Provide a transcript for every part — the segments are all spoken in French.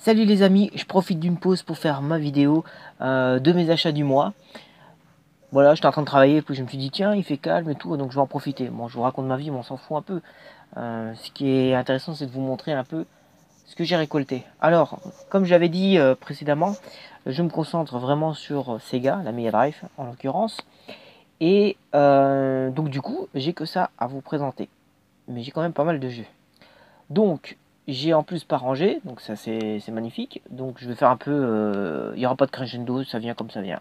Salut les amis, je profite d'une pause pour faire ma vidéo de mes achats du mois. Voilà, j'étais en train de travailler, puis je me suis dit tiens, il fait calme et tout, donc je vais en profiter. Bon, je vous raconte ma vie, mais on s'en fout un peu. Ce qui est intéressant, c'est de vous montrer un peu ce que j'ai récolté. Alors, comme j'avais dit précédemment, je me concentre vraiment sur Sega, la Mega Drive en l'occurrence. Et donc du coup, j'ai que ça à vous présenter. Mais j'ai quand même pas mal de jeux. Donc, j'ai en plus pas rangé, donc ça c'est magnifique. Donc je vais faire un peu, il n'y aura pas de crescendo, ça vient comme ça vient.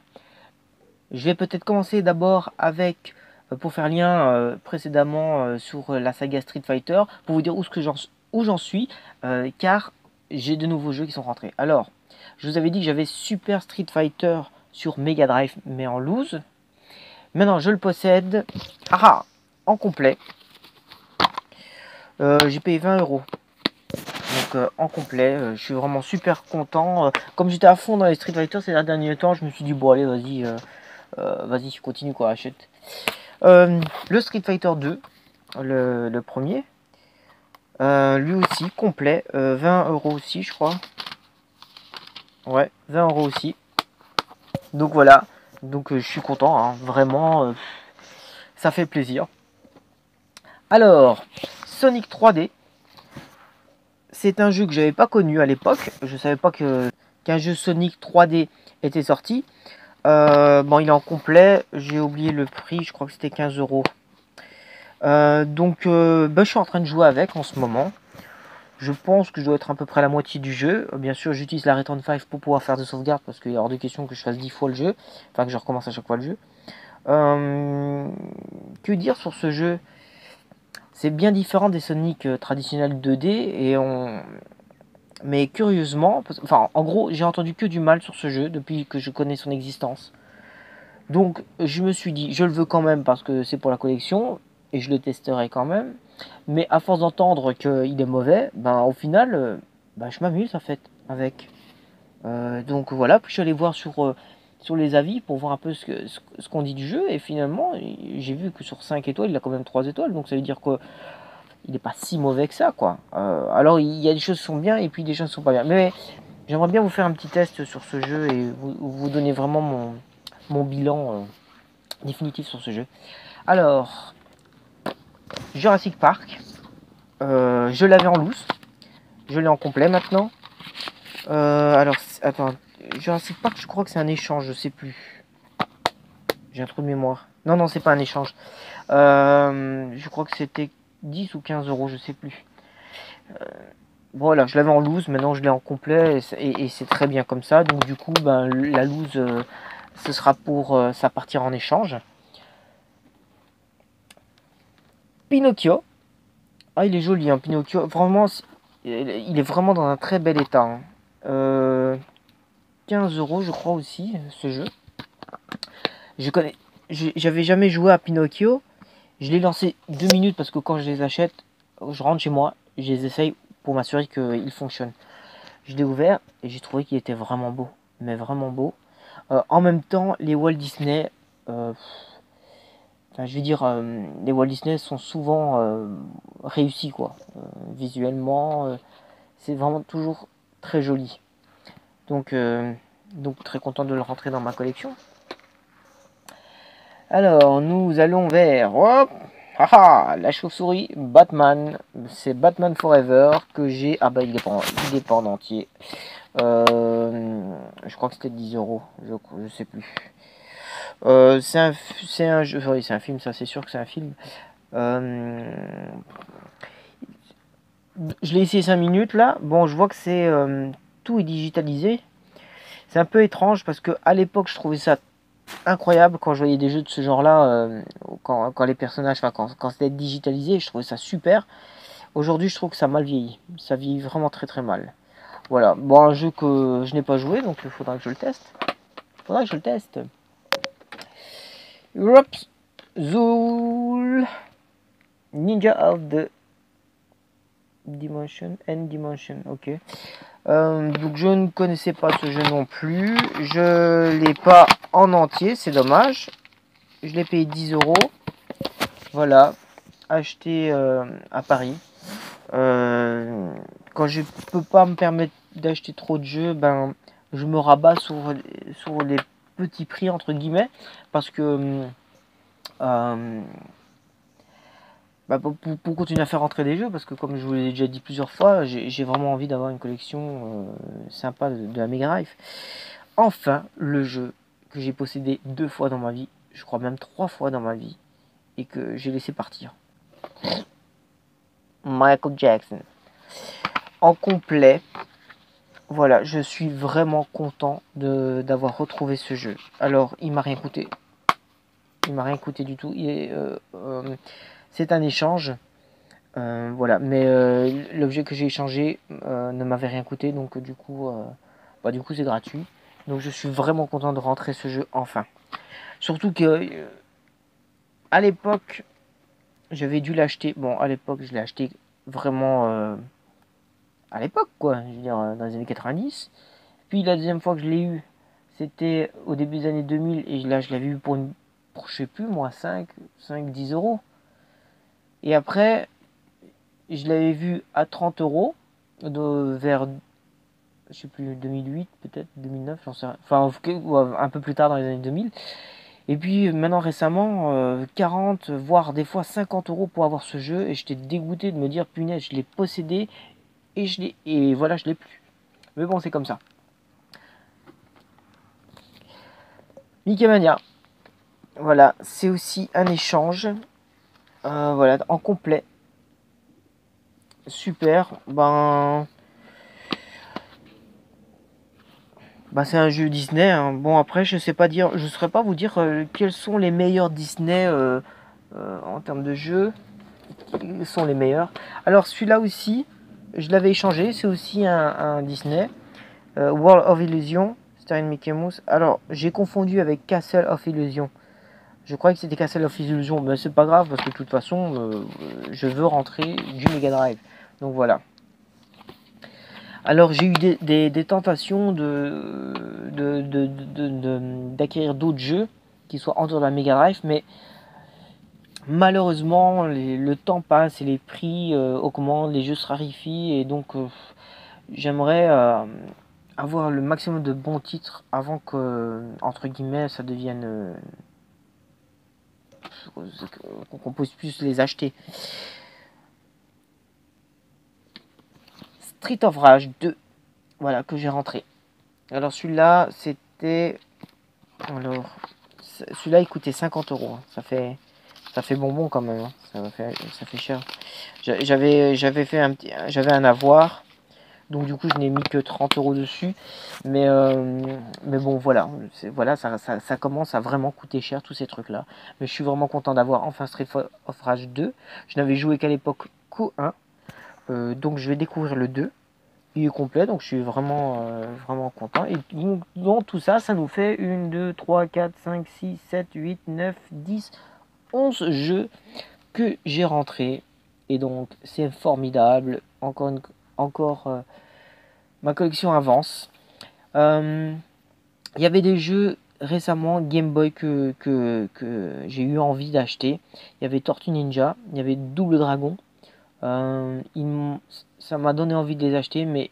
Je vais peut-être commencer d'abord avec, pour faire lien précédemment sur la saga Street Fighter, pour vous dire où j'en suis, car j'ai de nouveaux jeux qui sont rentrés. Alors, je vous avais dit que j'avais Super Street Fighter sur Mega Drive, mais en loose. Maintenant, je le possède, en complet. J'ai payé 20 €. Donc en complet, je suis vraiment super content. Comme j'étais à fond dans les Street Fighter ces derniers temps, je me suis dit bon allez vas-y continue quoi, achète. Le Street Fighter 2, le premier, lui aussi complet, 20 € aussi je crois. Ouais, 20 € aussi. Donc voilà, donc je suis content, hein, vraiment, ça fait plaisir. Alors, Sonic 3D. C'est un jeu que j'avais pas connu à l'époque. Je savais pas qu'un jeu Sonic 3D était sorti. Bon, il est en complet. J'ai oublié le prix. Je crois que c'était 15 €. Je suis en train de jouer avec en ce moment. Je pense que je dois être à peu près à la moitié du jeu. Bien sûr, j'utilise la Return 5 pour pouvoir faire de sauvegarde parce qu'il est hors de question que je fasse 10 fois le jeu. Enfin, que je recommence à chaque fois le jeu. Que dire sur ce jeu? C'est bien différent des Sonic traditionnels 2D mais curieusement, en gros, j'ai entendu que du mal sur ce jeu depuis que je connais son existence. Donc, je me suis dit, je le veux quand même parce que c'est pour la collection et je le testerai quand même. Mais à force d'entendre qu'il est mauvais, au final, je m'amuse en fait avec. Donc voilà, puis je suis allé voir sur les avis pour voir un peu ce qu'on dit du jeu. Et finalement, j'ai vu que sur 5 étoiles, il a quand même 3 étoiles. Donc ça veut dire que il n'est pas si mauvais que ça, quoi. Alors, il y a des choses qui sont bien et puis des choses qui sont pas bien. Mais j'aimerais bien vous faire un petit test sur ce jeu et vous donner vraiment mon bilan définitif sur ce jeu. Alors, Jurassic Park, je l'avais en loose. Je l'ai en complet maintenant. Alors, attends, Jurassic Park, je crois que c'est un échange, je sais plus. J'ai un trou de mémoire. Non, non, c'est pas un échange. Je crois que c'était 10 ou 15 €, je sais plus. Voilà, je l'avais en loose, maintenant je l'ai en complet et c'est très bien comme ça. Donc du coup, la loose, ce sera pour ça partir en échange. Pinocchio. Ah, il est joli, hein, Pinocchio. Vraiment, il est vraiment dans un très bel état. Hein. 15 € je crois aussi, ce jeu. J'avais jamais joué à Pinocchio. Je l'ai lancé 2 minutes parce que quand je les achète, je rentre chez moi, je les essaye pour m'assurer qu'ils fonctionnent. Je l'ai ouvert et j'ai trouvé qu'il était vraiment beau, mais vraiment beau. En même temps, les Walt Disney, les Walt Disney sont souvent réussis quoi. Visuellement, c'est vraiment toujours très joli. Donc très content de le rentrer dans ma collection. Alors, nous allons vers la chauve-souris Batman. C'est Batman Forever que j'ai. Ah bah il est pas en entier. Je crois que c'était 10 €. Je sais plus. C'est un jeu. Oui, c'est un film, ça c'est sûr que c'est un film. Je l'ai essayé 5 minutes là. Bon, je vois que c'est tout est digitalisé. C'est un peu étrange parce que à l'époque je trouvais ça incroyable quand je voyais des jeux de ce genre-là, quand les personnages, quand c'était digitalisé, je trouvais ça super. Aujourd'hui, je trouve que ça a mal vieilli. Ça vieillit vraiment très très mal. Voilà, bon, un jeu que je n'ai pas joué, donc il faudra que je le teste. Europe Zool Ninja of the Dimension and Dimension, ok. Donc je ne connaissais pas ce jeu non plus. Je l'ai pas en entier, c'est dommage. Je l'ai payé 10 €. Voilà, acheté à Paris. Quand je peux pas me permettre d'acheter trop de jeux, ben je me rabats sur les petits prix entre guillemets, parce que bah, pour continuer à faire rentrer des jeux, parce que comme je vous l'ai déjà dit plusieurs fois, j'ai vraiment envie d'avoir une collection sympa de la Mega Drive. Enfin, le jeu que j'ai possédé 2 fois dans ma vie, je crois même 3 fois dans ma vie, et que j'ai laissé partir. Michael Jackson. En complet, voilà, je suis vraiment content d'avoir retrouvé ce jeu. Alors, il m'a rien coûté. Il m'a rien coûté du tout. C'est un échange. Voilà, mais l'objet que j'ai échangé ne m'avait rien coûté, donc du coup c'est gratuit. Donc je suis vraiment content de rentrer ce jeu enfin. Surtout que à l'époque, j'avais dû l'acheter. Bon, à l'époque, je l'ai acheté vraiment à l'époque, quoi. Je veux dire, dans les années 90. Puis la deuxième fois que je l'ai eu, c'était au début des années 2000, et là, je l'avais eu pour je sais plus, moi, 10 euros. Et après, je l'avais vu à 30 euros, vers, je sais plus, 2008, peut-être, 2009, j'en sais rien. Enfin, un peu plus tard dans les années 2000. Et puis maintenant récemment, 40, voire des fois 50 euros pour avoir ce jeu, et j'étais dégoûté de me dire punaise, je l'ai possédé et voilà, je l'ai plus. Mais bon, c'est comme ça. Mickey Mania, voilà, c'est aussi un échange, voilà, en complet. Super, c'est un jeu Disney, hein. Bon, après, je sais pas dire, je saurais pas vous dire quels sont les meilleurs Disney en termes de jeu. Quels sont les meilleurs? Alors celui-là aussi, je l'avais échangé, c'est aussi un Disney, World of Illusion, Starring Mickey Mouse. Alors j'ai confondu avec Castle of Illusion. Je croyais que c'était Castle of Illusion, mais c'est pas grave parce que de toute façon, je veux rentrer du Mega Drive. Donc voilà. Alors j'ai eu des tentations d'acquérir d'autres jeux qui soient en dehors de la Mega Drive, mais malheureusement le temps passe et les prix augmentent, les jeux se raréfient, et donc j'aimerais avoir le maximum de bons titres avant que, entre guillemets, ça devienne qu'on puisse plus les acheter. Street of Rage 2, voilà, que j'ai rentré. Alors celui-là, c'était... Alors, celui-là, il coûtait 50 euros. Ça fait bonbon quand même. Hein. Ça fait cher. J'avais un avoir. Donc du coup, je n'ai mis que 30 euros dessus. Mais bon, voilà. Voilà, ça commence à vraiment coûter cher, tous ces trucs-là. Mais je suis vraiment content d'avoir enfin Street of Rage 2. Je n'avais joué qu'à l'époque qu'au 1. Donc je vais découvrir le 2. Il est complet, donc je suis vraiment content. Et donc tout ça, ça nous fait 1, 2, 3, 4, 5, 6, 7, 8, 9, 10, 11 jeux que j'ai rentrés. Et donc c'est formidable. Encore ma collection avance. Il y avait des jeux récemment Game Boy que j'ai eu envie d'acheter. Il y avait Tortue Ninja, il y avait Double Dragon. Ça m'a donné envie de les acheter, mais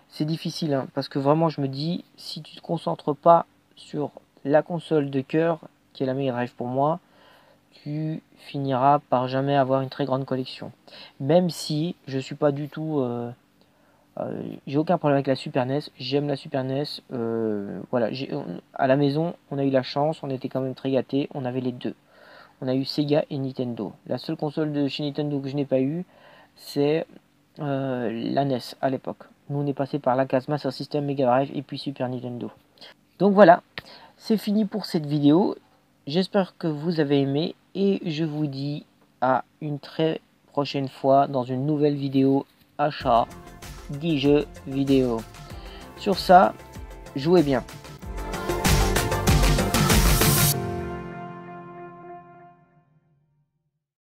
c'est difficile, hein, parce que vraiment je me dis, si tu te concentres pas sur la console de cœur, qui est la Mega Drive pour moi, tu finiras par jamais avoir une très grande collection. Même si je suis pas du tout... j'ai aucun problème avec la Super NES, j'aime la Super NES, voilà, à la maison on a eu la chance, on était quand même très gâtés, on avait les deux. On a eu Sega et Nintendo. La seule console de chez Nintendo que je n'ai pas eu, c'est la NES à l'époque. Nous on est passé par la case Master System, Mega Drive et puis Super Nintendo. Donc voilà, c'est fini pour cette vidéo. J'espère que vous avez aimé et je vous dis à une très prochaine fois dans une nouvelle vidéo achat 10 jeux vidéo. Sur ça, jouez bien.